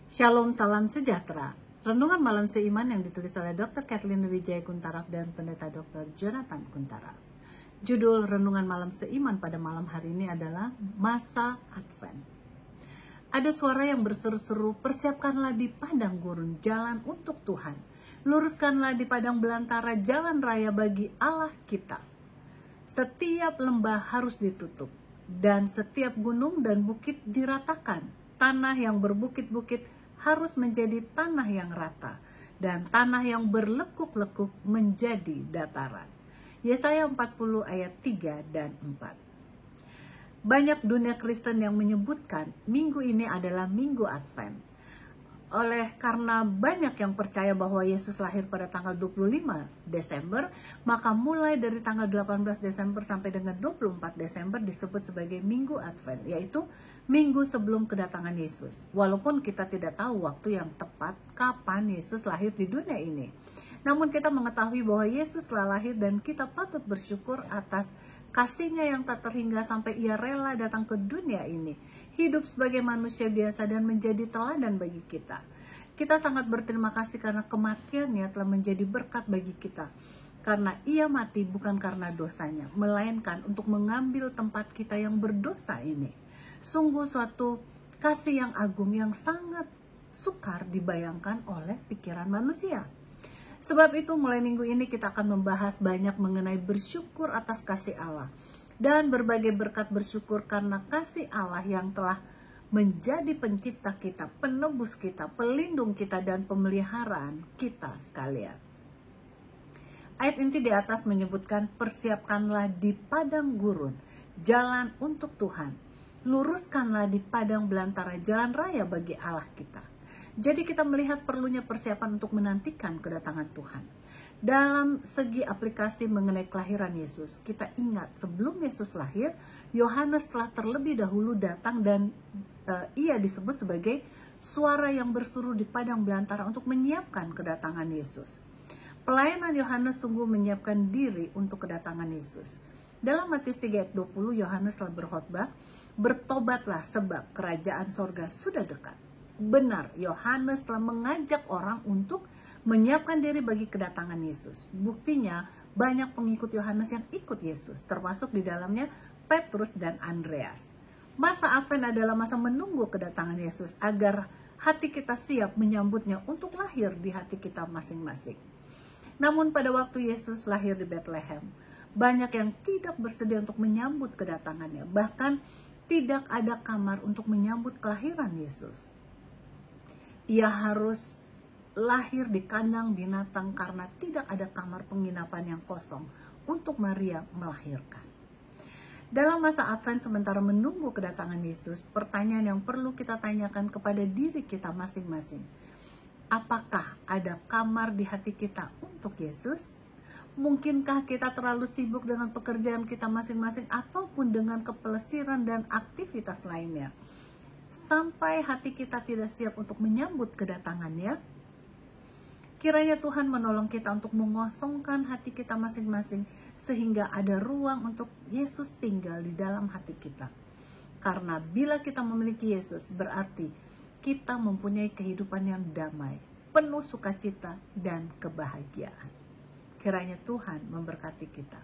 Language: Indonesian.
Shalom, salam sejahtera. Renungan malam seiman yang ditulis oleh Dr. Kathleen Wijaya Kuntaraf dan Pendeta Dr. Jonathan Kuntaraf. Judul renungan malam seiman pada malam hari ini adalah Masa Advent. Ada suara yang berseru-seru, persiapkanlah di padang gurun jalan untuk Tuhan. Luruskanlah di padang belantara jalan raya bagi Allah kita. Setiap lembah harus ditutup dan setiap gunung dan bukit diratakan. Tanah yang berbukit-bukit harus menjadi tanah yang rata dan tanah yang berlekuk-lekuk menjadi dataran. Yesaya 40 ayat 3 dan 4. Banyak dunia Kristen yang menyebutkan minggu ini adalah minggu Advent. Karena banyak yang percaya bahwa Yesus lahir pada tanggal 25 Desember, maka mulai dari tanggal 18 Desember sampai dengan 24 Desember disebut sebagai minggu Advent, yaitu minggu sebelum kedatangan Yesus. Walaupun kita tidak tahu waktu yang tepat kapan Yesus lahir di dunia ini. Namun kita mengetahui bahwa Yesus telah lahir dan kita patut bersyukur atas kasih-Nya yang tak terhingga sampai Ia rela datang ke dunia ini, hidup sebagai manusia biasa dan menjadi teladan bagi kita. Kita sangat berterima kasih karena kematian-Nya telah menjadi berkat bagi kita. Karena Ia mati bukan karena dosanya, melainkan untuk mengambil tempat kita yang berdosa ini. Sungguh suatu kasih yang agung yang sangat sukar dibayangkan oleh pikiran manusia. Sebab itu mulai minggu ini kita akan membahas banyak mengenai bersyukur atas kasih Allah. Dan berbagai berkat bersyukur karena kasih Allah yang telah menjadi pencipta kita, penebus kita, pelindung kita, dan pemeliharaan kita sekalian. Ayat inti di atas menyebutkan persiapkanlah di padang gurun jalan untuk Tuhan. Luruskanlah di padang belantara jalan raya bagi Allah kita. Jadi kita melihat perlunya persiapan untuk menantikan kedatangan Tuhan. Dalam segi aplikasi mengenai kelahiran Yesus, kita ingat sebelum Yesus lahir, Yohanes telah terlebih dahulu datang dan ia disebut sebagai suara yang berseru di padang belantara untuk menyiapkan kedatangan Yesus. Pelayanan Yohanes sungguh menyiapkan diri untuk kedatangan Yesus. Dalam Matius 3 ayat 20, Yohanes telah berkhotbah, bertobatlah sebab kerajaan sorga sudah dekat. Benar, Yohanes telah mengajak orang untuk menyiapkan diri bagi kedatangan Yesus. Buktinya, banyak pengikut Yohanes yang ikut Yesus, termasuk di dalamnya Petrus dan Andreas. Masa Advent adalah masa menunggu kedatangan Yesus agar hati kita siap menyambutnya untuk lahir di hati kita masing-masing. Namun pada waktu Yesus lahir di Bethlehem, banyak yang tidak bersedia untuk menyambut kedatangannya. Bahkan tidak ada kamar untuk menyambut kelahiran Yesus. Ia harus lahir di kandang binatang karena tidak ada kamar penginapan yang kosong untuk Maria melahirkan. Dalam masa Advent sementara menunggu kedatangan Yesus, pertanyaan yang perlu kita tanyakan kepada diri kita masing-masing. Apakah ada kamar di hati kita untuk Yesus? Mungkinkah kita terlalu sibuk dengan pekerjaan kita masing-masing ataupun dengan kepelesiran dan aktivitas lainnya, sampai hati kita tidak siap untuk menyambut kedatangannya? Kiranya Tuhan menolong kita untuk mengosongkan hati kita masing-masing sehingga ada ruang untuk Yesus tinggal di dalam hati kita. Karena bila kita memiliki Yesus, berarti kita mempunyai kehidupan yang damai, penuh sukacita dan kebahagiaan. Kiranya Tuhan memberkati kita.